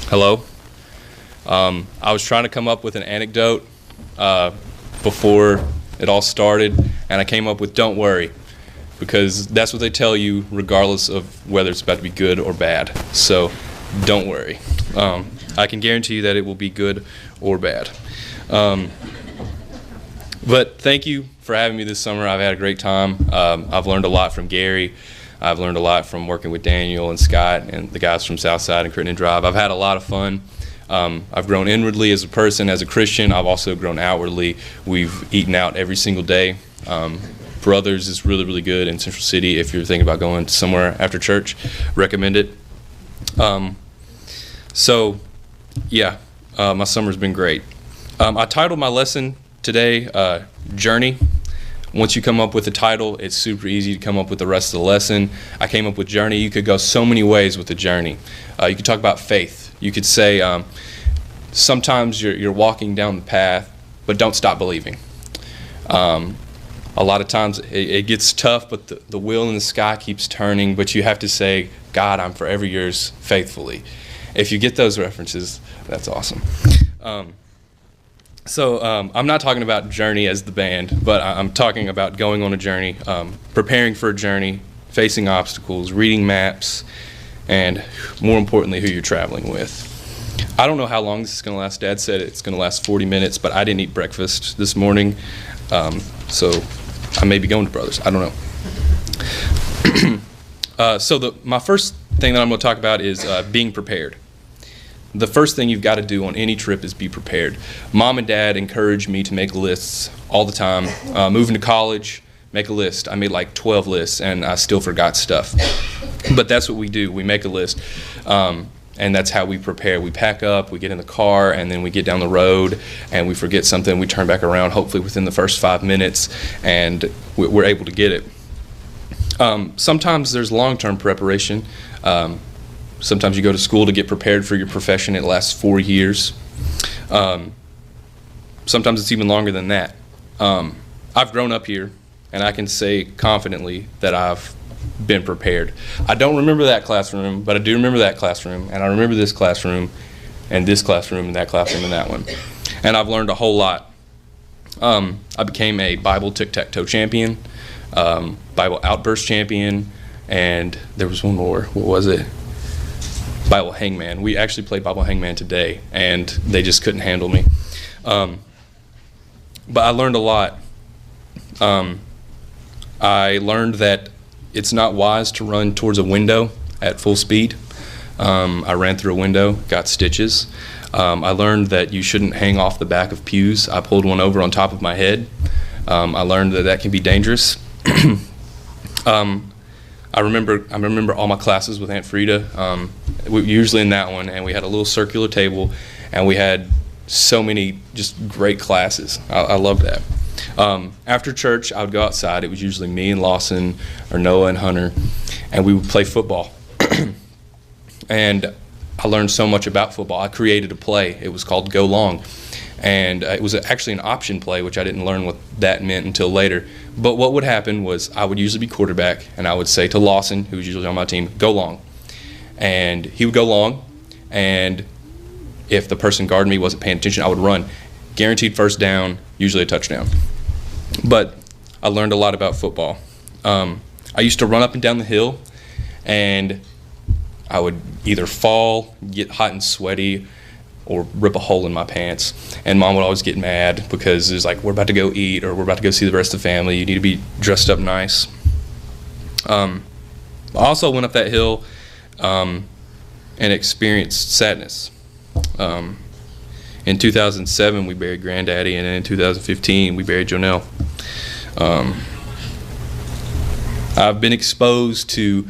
Hello. I was trying to come up with an anecdote before it all started, and I came up with "Don't worry," because that's what they tell you regardless of whether it's about to be good or bad. So don't worry. I can guarantee you that it will be good or bad. But thank you for having me this summer. I've had a great time. I've learned a lot from Gary. I've learned a lot from working with Daniel and Scott and the guys from Southside and Crittenden Drive. I've had a lot of fun. I've grown inwardly as a person, as a Christian. I've also grown outwardly. We've eaten out every single day. Brothers is really, really good in Central City. If you're thinking about going somewhere after church, recommend it. My summer's been great. I titled my lesson today, Journey. Once you come up with a title, it's super easy to come up with the rest of the lesson. I came up with Journey. You could go so many ways with the journey. You could talk about faith. You could say sometimes you're walking down the path, but don't stop believing. A lot of times it gets tough, but the wheel in the sky keeps turning, but you have to say, God, I'm forever yours faithfully. If you get those references, that's awesome. I'm not talking about Journey as the band, but I'm talking about going on a journey, preparing for a journey, facing obstacles, reading maps, and more importantly, who you're traveling with. I don't know how long this is going to last. Dad said it's going to last 40 minutes, but I didn't eat breakfast this morning, so I may be going to Brothers. I don't know. My first thing that I'm going to talk about is being prepared. The first thing you've got to do on any trip is be prepared. Mom and Dad encourage me to make lists all the time. Moving to college, make a list. I made like 12 lists, and I still forgot stuff. But that's what we do. We make a list, and that's how we prepare. We pack up, we get in the car, and then we get down the road, and we forget something. We turn back around, hopefully within the first 5 minutes, and we're able to get it. Sometimes there's long-term preparation. Sometimes you go to school to get prepared for your profession. It lasts 4 years. Sometimes it's even longer than that. I've grown up here, and I can say confidently that I've been prepared. I don't remember that classroom, but I do remember that classroom, and I remember this classroom, and this classroom, and that classroom, and that one. And I've learned a whole lot. I became a Bible tic-tac-toe champion, Bible outburst champion, and there was one more. What was it? Bible hangman. We actually played Bible hangman today, and they just couldn't handle me. But I learned a lot. I learned that it's not wise to run towards a window at full speed. I ran through a window, got stitches. I learned that you shouldn't hang off the back of pews. I pulled one over on top of my head. I learned that can be dangerous. I remember all my classes with Aunt Frida. We were usually in that one, and we had a little circular table, and we had so many just great classes. I loved that. After church, I would go outside. It was usually me and Lawson or Noah and Hunter, and we would play football. And I learned so much about football. I created a play. It was called Go Long. And it was actually an option play, which I didn't learn what that meant until later. But what would happen was I would usually be quarterback, and I would say to Lawson, who was usually on my team, go long. And he would go long, and if the person guarding me wasn't paying attention, I would run. Guaranteed first down, usually a touchdown. But I learned a lot about football. I used to run up and down the hill, and I would either fall, get hot and sweaty, or rip a hole in my pants. And Mom would always get mad because it was like, we're about to go eat, or we're about to go see the rest of the family. You need to be dressed up nice. I also went up that hill and experienced sadness. In 2007, we buried Granddaddy, and then in 2015, we buried Jonelle. I've been exposed to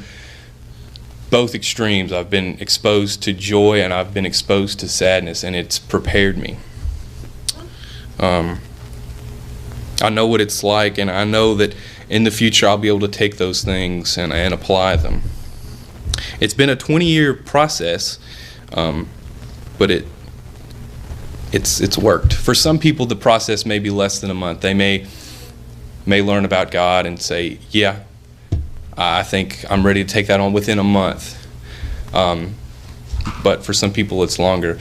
both extremes. I've been exposed to joy, and I've been exposed to sadness, and it's prepared me. I know what it's like, and I know that in the future I'll be able to take those things and apply them. It's been a 20-year process, but it's worked. For some people, the process may be less than a month. They may learn about God and say, yeah, I think I'm ready to take that on within a month. but for some people it's longer.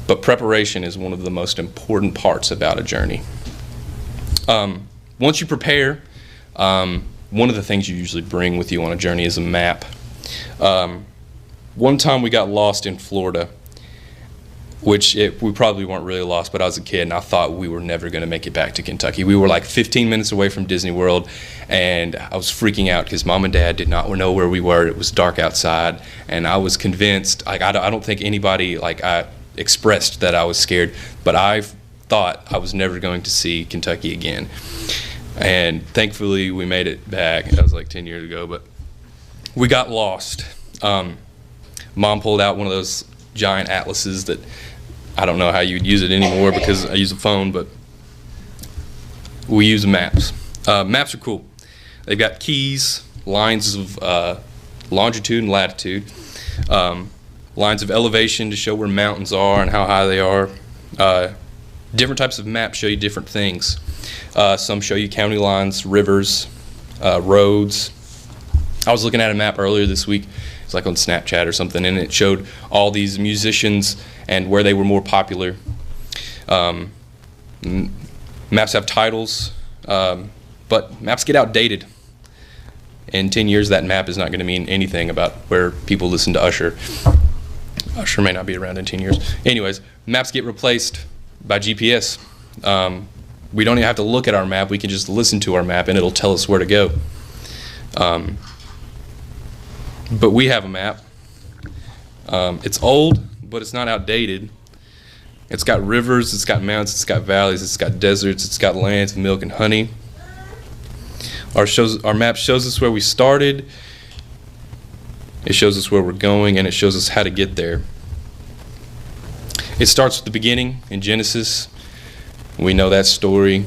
But preparation is one of the most important parts about a journey. Once you prepare, one of the things you usually bring with you on a journey is a map. One time we got lost in Florida, which we probably weren't really lost, but I was a kid and I thought we were never going to make it back to Kentucky. We were like 15 minutes away from Disney World, and I was freaking out because Mom and Dad did not know where we were. It was dark outside, and I was convinced, like I don't think anybody, like I expressed that I was scared, but I thought I was never going to see Kentucky again. And thankfully we made it back. That was like 10 years ago, but we got lost. Mom pulled out one of those giant atlases that I don't know how you'd use it anymore because I use a phone, but we use maps. Maps are cool. They've got keys, lines of longitude and latitude, lines of elevation to show where mountains are and how high they are. Different types of maps show you different things. Some show you county lines, rivers, roads. I was looking at a map earlier this week. It's like on Snapchat or something, and it showed all these musicians and where they were more popular. Maps have titles, but maps get outdated. In 10 years, that map is not going to mean anything about where people listen to Usher. Usher may not be around in 10 years. Anyways, maps get replaced by GPS. We don't even have to look at our map. We can just listen to our map, and it'll tell us where to go. But we have a map. It's old, but it's not outdated. It's got rivers, it's got mountains, it's got valleys, it's got deserts, it's got lands of milk and honey. Our map shows us where we started, it shows us where we're going, and it shows us how to get there. It starts with the beginning in Genesis. We know that story.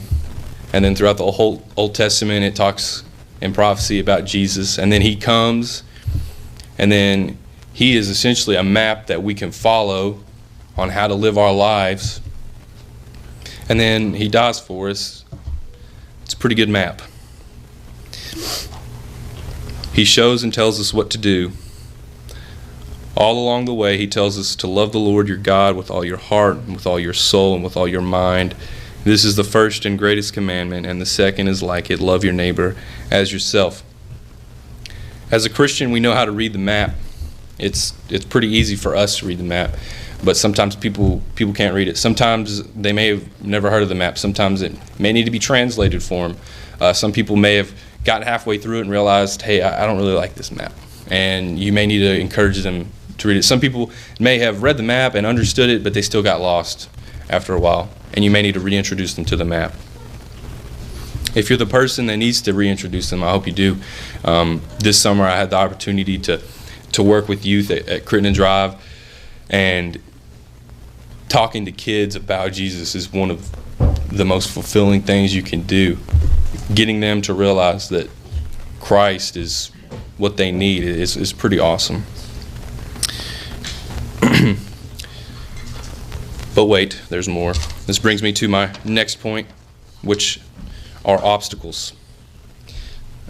And then throughout the whole Old Testament, it talks in prophecy about Jesus. And then he comes, and then he is essentially a map that we can follow on how to live our lives. And then he dies for us. It's a pretty good map. He shows and tells us what to do. All along the way, he tells us to love the Lord your God with all your heart, and with all your soul, and with all your mind. This is the first and greatest commandment, and the second is like it, love your neighbor as yourself. As a Christian, we know how to read the map. It's pretty easy for us to read the map, but sometimes people can't read it. Sometimes they may have never heard of the map. Sometimes it may need to be translated for them. Some people may have gotten halfway through it and realized, hey, I don't really like this map, and you may need to encourage them to read it. Some people may have read the map and understood it, but they still got lost after a while, and you may need to reintroduce them to the map. If you're the person that needs to reintroduce them, I hope you do. This summer I had the opportunity to work with youth at Crittenden Drive, and talking to kids about Jesus is one of the most fulfilling things you can do. Getting them to realize that Christ is what they need is pretty awesome. But wait, there's more. This brings me to my next point, which are obstacles.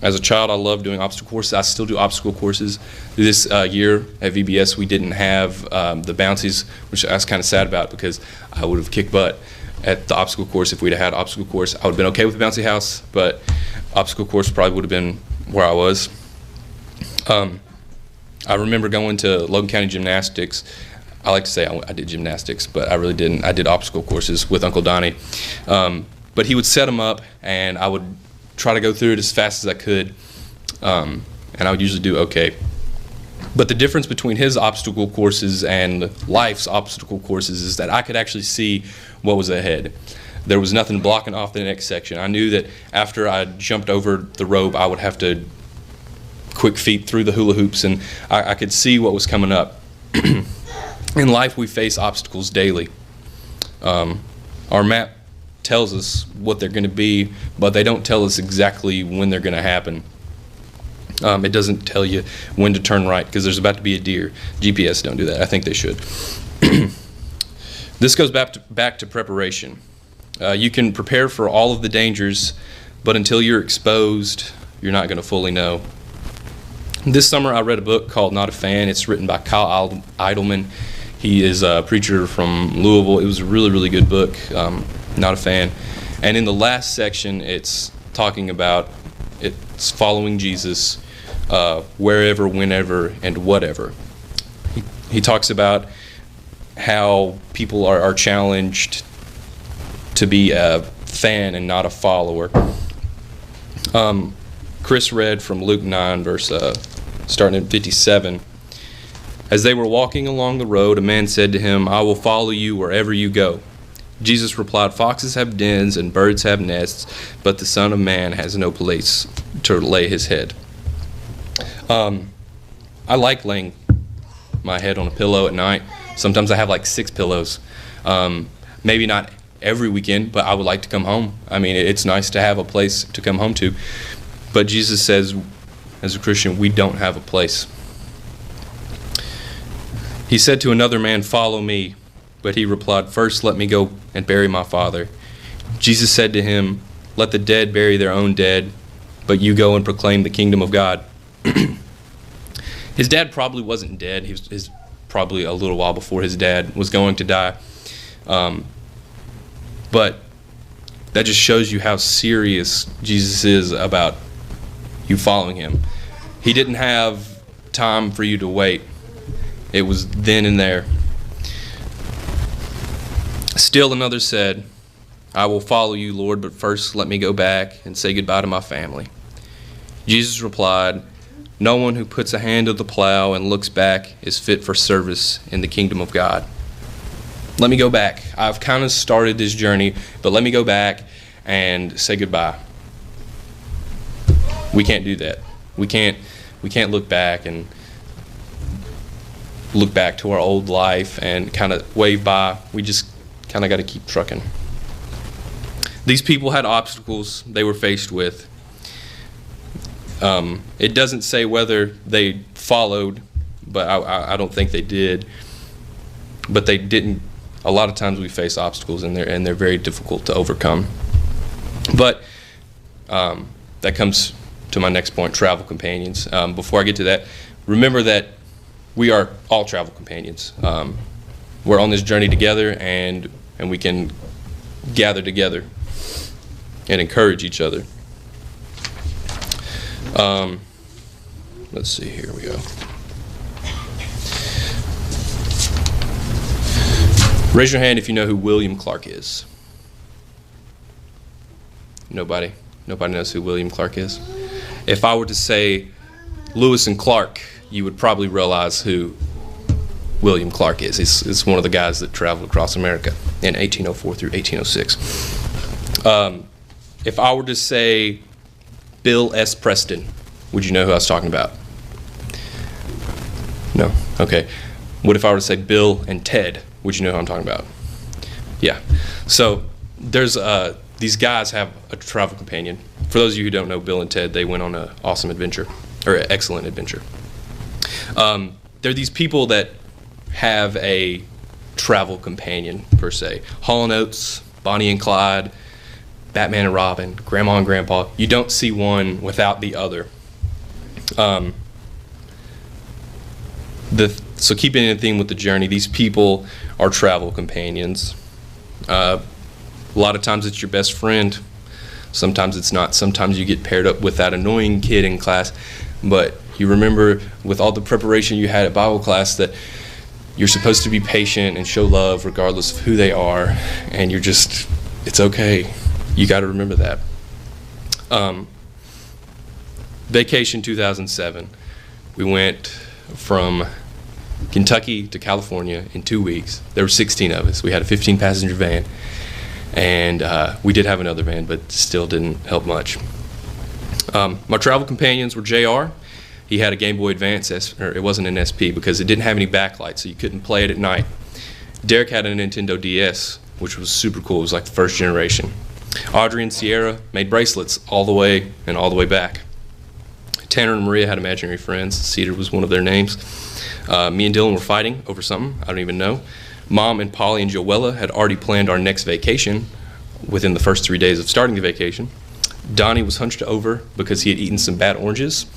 As a child, I loved doing obstacle courses. I still do obstacle courses. This year at VBS, we didn't have the bouncies, which I was kind of sad about because I would have kicked butt at the obstacle course. If we'd have had obstacle course, I would have been okay with the bouncy house, but obstacle course probably would have been where I was. I remember going to Logan County Gymnastics. I like to say I did gymnastics, but I really didn't. I did obstacle courses with Uncle Donnie. But he would set them up, and I would try to go through it as fast as I could, and I would usually do okay. But the difference between his obstacle courses and life's obstacle courses is that I could actually see what was ahead. There was nothing blocking off the next section. I knew that after I jumped over the rope, I would have to quick feet through the hula hoops, and I could see what was coming up. In life, we face obstacles daily. Our map tells us what they're going to be, but they don't tell us exactly when they're going to happen. It doesn't tell you when to turn right because there's about to be a deer. GPS don't do that. I think they should. This goes back to preparation. You can prepare for all of the dangers, but until you're exposed, you're not going to fully know. This summer I read a book called Not a Fan. It's written by Kyle Idleman. He is a preacher from Louisville. It was a really, really good book, Not a Fan. And in the last section, it's talking about it's following Jesus wherever, whenever, and whatever. He talks about how people are challenged to be a fan and not a follower. Chris read from Luke 9, verse starting at 57. As they were walking along the road, a man said to him, "I will follow you wherever you go." Jesus replied, "Foxes have dens and birds have nests, but the Son of Man has no place to lay his head." I like laying my head on a pillow at night. Sometimes I have like 6 pillows. Maybe not every weekend, but I would like to come home. I mean, it's nice to have a place to come home to. But Jesus says, as a Christian, we don't have a place. He said to another man, "Follow me." But he replied, "First let me go and bury my father." Jesus said to him, "Let the dead bury their own dead, but you go and proclaim the kingdom of God." His dad probably wasn't dead. He was probably a little while before his dad was going to die. But that just shows you how serious Jesus is about you following him. He didn't have time for you to wait. It was then and there. Still another said, "I will follow you, Lord, but first let me go back and say goodbye to my family." Jesus replied, "No one who puts a hand to the plow and looks back is fit for service in the kingdom of God." Let me go back. I've kind of started this journey, but let me go back and say goodbye. We can't do that. We can't look back and look back to our old life and kind of wave by. We just kind of got to keep trucking. These people had obstacles they were faced with. It doesn't say whether they followed, but I don't think they did. But they didn't. A lot of times we face obstacles and they're very difficult to overcome. But that comes to my next point, travel companions. Before I get to that, remember that we are all travel companions. We're on this journey together, and we can gather together and encourage each other. Let's see, here we go. Raise your hand if you know who William Clark is. Nobody? Nobody knows who William Clark is? If I were to say Lewis and Clark, you would probably realize who William Clark is. He's one of the guys that traveled across America in 1804 through 1806. If I were to say Bill S. Preston, would you know who I was talking about? No? Okay. What if I were to say Bill and Ted? Would you know who I'm talking about? Yeah. So there's these guys have a travel companion. For those of you who don't know Bill and Ted, they went on an awesome adventure, or an excellent adventure. They're these people that have a travel companion, per se. Hall & Oates, Bonnie and Clyde, Batman and Robin, Grandma and Grandpa. You don't see one without the other. So keeping in theme with the journey, these people are travel companions. A lot of times it's your best friend. Sometimes it's not. Sometimes you get paired up with that annoying kid in class. But you remember with all the preparation you had at Bible class that you're supposed to be patient and show love regardless of who they are. And you're just, it's okay. You got to remember that. Vacation 2007. We went from Kentucky to California in 2 weeks. There were 16 of us. We had a 15-passenger van, and we did have another van, but still didn't help much. My travel companions were JR. He had a Game Boy Advance, or it wasn't an SP because it didn't have any backlight, so you couldn't play it at night. Derek had a Nintendo DS, which was super cool. It was like the first generation. Audrey and Sierra made bracelets all the way and all the way back. Tanner and Maria had imaginary friends. Cedar was one of their names. Me and Dylan were fighting over something. I don't even know. Mom and Polly and Joella had already planned our next vacation within the first 3 days of starting the vacation. Donnie was hunched over because he had eaten some bad oranges.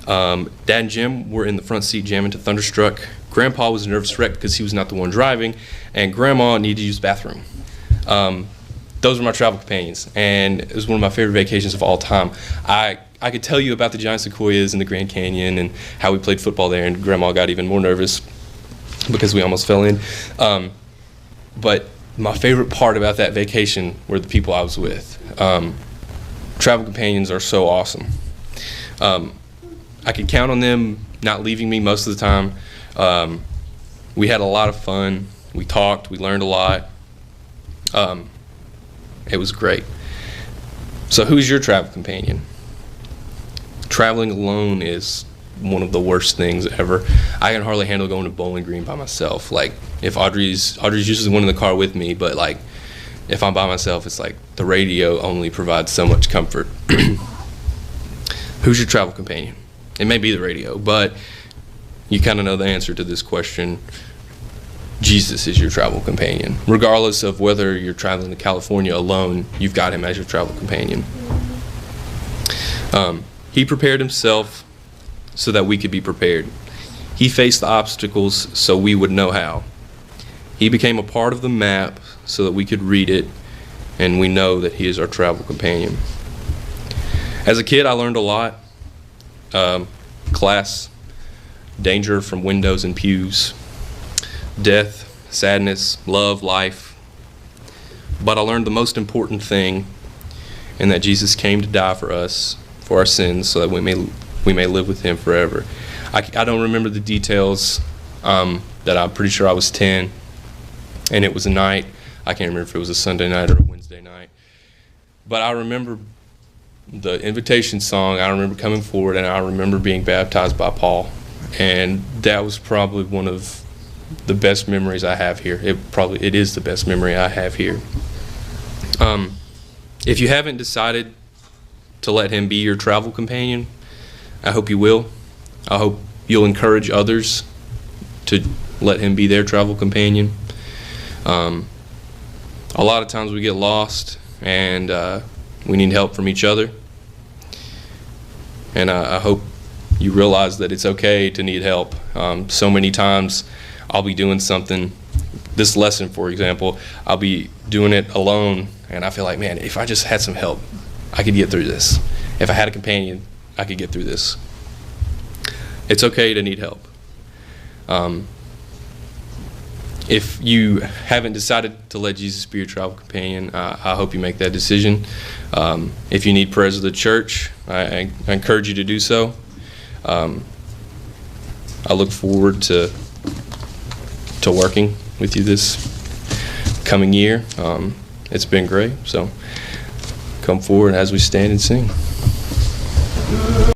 Dad and Jim were in the front seat jamming to Thunderstruck. Grandpa was a nervous wreck because he was not the one driving, and Grandma needed to use the bathroom. Those were my travel companions, and it was one of my favorite vacations of all time. I could tell you about the giant sequoias and the Grand Canyon and how we played football there, and Grandma got even more nervous because we almost fell in. But my favorite part about that vacation were the people I was with. Travel companions are so awesome. I could count on them not leaving me most of the time. We had a lot of fun. We talked. We learned a lot. It was great. So who's your travel companion? Traveling alone is one of the worst things ever. I can hardly handle going to Bowling Green by myself. Like, if Audrey's usually the one in the car with me, but like if I'm by myself, it's like the radio only provides so much comfort. Who's your travel companion? It may be the radio, but you kind of know the answer to this question. Jesus is your travel companion. Regardless of whether you're traveling to California alone, you've got him as your travel companion. He prepared himself so that we could be prepared. He faced the obstacles so we would know how. He became a part of the map so that we could read it, and we know that he is our travel companion. As a kid, I learned a lot. Class, danger from windows and pews, death, sadness, love, life. But I learned the most important thing, and that Jesus came to die for us, for our sins, so that we may live with him forever. I don't remember the details, that I'm pretty sure I was 10, and it was a night. I can't remember if it was a Sunday night or a Wednesday night. But I remember the invitation song. I remember coming forward, and I remember being baptized by Paul. And that was probably one of the best memories I have here. It is the best memory I have here. If you haven't decided to let him be your travel companion, I hope you will. I hope you'll encourage others to let him be their travel companion. A lot of times we get lost, and we need help from each other. And I hope you realize that it's okay to need help. So many times I'll be doing something, this lesson for example, I'll be doing it alone, and I feel like, man, if I just had some help, I could get through this. If I had a companion, I could get through this. It's okay to need help. If you haven't decided to let Jesus be your travel companion, I hope you make that decision. If you need prayers of the church, I encourage you to do so. I look forward to working with you this coming year. It's been great, so come forward as we stand and sing.